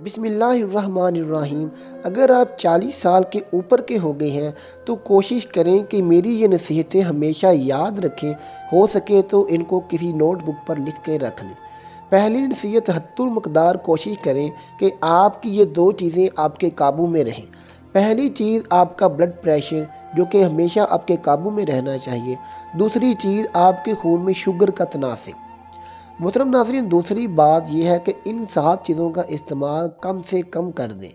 بسم اللہ الرحمن الرحیم۔ اگر آپ 40 سال کے اوپر کے ہو گئے ہیں تو کوشش کریں کہ میری یہ نصیحتیں ہمیشہ یاد رکھیں، ہو سکے تو ان کو کسی نوٹ بک پر لکھ کے رکھ لیں۔ پہلی نصیحت، حد المقدار کوشش کریں کہ آپ کی یہ دو چیزیں آپ کے قابو میں رہیں۔ پہلی چیز آپ کا بلڈ پریشر، جو کہ ہمیشہ آپ کے قابو میں رہنا چاہیے۔ دوسری چیز آپ کے خون میں شوگر کا تناسب۔ محترم ناظرین، دوسری بات یہ ہے کہ ان 7 چیزوں کا استعمال کم سے کم کر دیں۔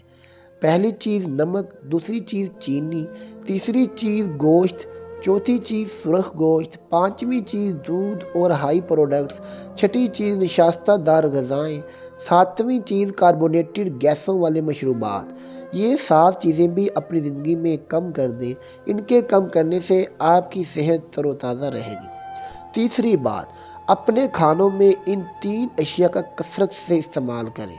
پہلی چیز نمک، دوسری چیز چینی، تیسری چیز گوشت، چوتھی چیز سرخ گوشت، پانچویں چیز دودھ اور ہائی پروڈکٹس، چھٹی چیز نشاستہ دار غذائیں، ساتویں چیز کاربونیٹڈ گیسوں والے مشروبات۔ یہ 7 چیزیں بھی اپنی زندگی میں کم کر دیں۔ ان کے کم کرنے سے آپ کی صحت تر و تازہ رہے گی۔ تیسری بات، اپنے کھانوں میں ان 3 اشیاء کا کثرت سے استعمال کریں۔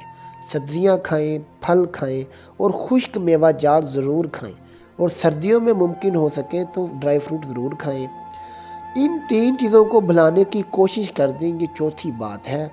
سبزیاں کھائیں، پھل کھائیں اور خشک میوہ جات ضرور کھائیں، اور سردیوں میں ممکن ہو سکے تو ڈرائی فروٹ ضرور کھائیں۔ ان 3 چیزوں کو بھلانے کی کوشش کر دیں۔ یہ چوتھی بات ہے۔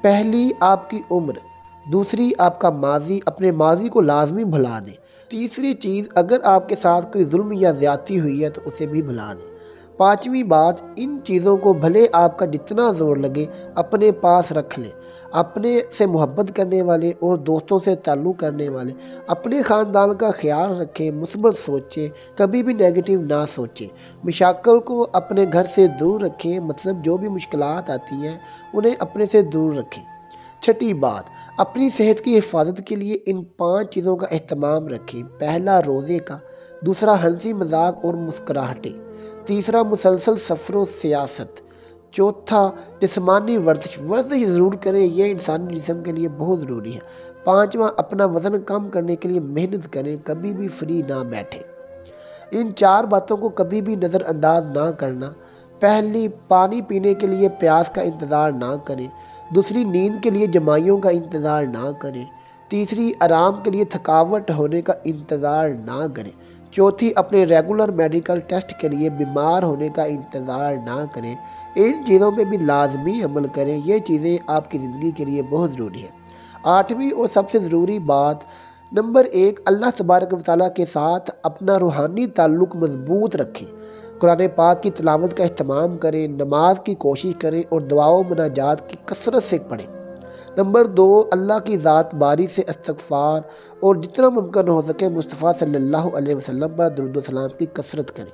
پہلی آپ کی عمر، دوسری آپ کا ماضی، اپنے ماضی کو لازمی بھلا دیں۔ تیسری چیز، اگر آپ کے ساتھ کوئی ظلم یا زیادتی ہوئی ہے تو اسے بھی بھلا دیں۔ پانچویں بات، ان چیزوں کو بھلے آپ کا جتنا زور لگے اپنے پاس رکھ لیں۔ اپنے سے محبت کرنے والے اور دوستوں سے تعلق کرنے والے، اپنے خاندان کا خیال رکھیں، مثبت سوچیں، کبھی بھی نیگیٹو نہ سوچیں۔ مشاکل کو اپنے گھر سے دور رکھیں، مطلب جو بھی مشکلات آتی ہیں انہیں اپنے سے دور رکھیں۔ چھٹی بات، اپنی صحت کی حفاظت کے لیے ان 5 چیزوں کا اہتمام رکھیں۔ پہلا روزے کا، دوسرا ہنسی مذاق اور مسکراہٹیں، تیسرا مسلسل سفر و سیاست، چوتھا جسمانی ورزش ضرور کریں، یہ انسانی جسم کے لیے بہت ضروری ہے۔ پانچواں، اپنا وزن کم کرنے کے لیے محنت کریں، کبھی بھی فری نہ بیٹھیں۔ ان 4 باتوں کو کبھی بھی نظر انداز نہ کرنا۔ پہلی، پانی پینے کے لیے پیاس کا انتظار نہ کریں۔ دوسری، نیند کے لیے جمائیوں کا انتظار نہ کریں۔ تیسری، آرام کے لیے تھکاوٹ ہونے کا انتظار نہ کریں۔ چوتھی، اپنے ریگولر میڈیکل ٹیسٹ کے لیے بیمار ہونے کا انتظار نہ کریں۔ ان چیزوں پہ بھی لازمی عمل کریں، یہ چیزیں آپ کی زندگی کے لیے بہت ضروری ہیں۔ 8ویں اور سب سے ضروری بات، نمبر 1، اللہ تبارک و تعالیٰ کے ساتھ اپنا روحانی تعلق مضبوط رکھیں۔ قرآن پاک کی تلاوت کا اہتمام کریں، نماز کی کوشش کریں اور دعا و مناجات کی کثرت سے پڑھیں۔ نمبر 2، اللہ کی ذات باری سے استغفار اور جتنا ممکن ہو سکے مصطفیٰ صلی اللہ علیہ وسلم پر درود و سلام کی کثرت کریں۔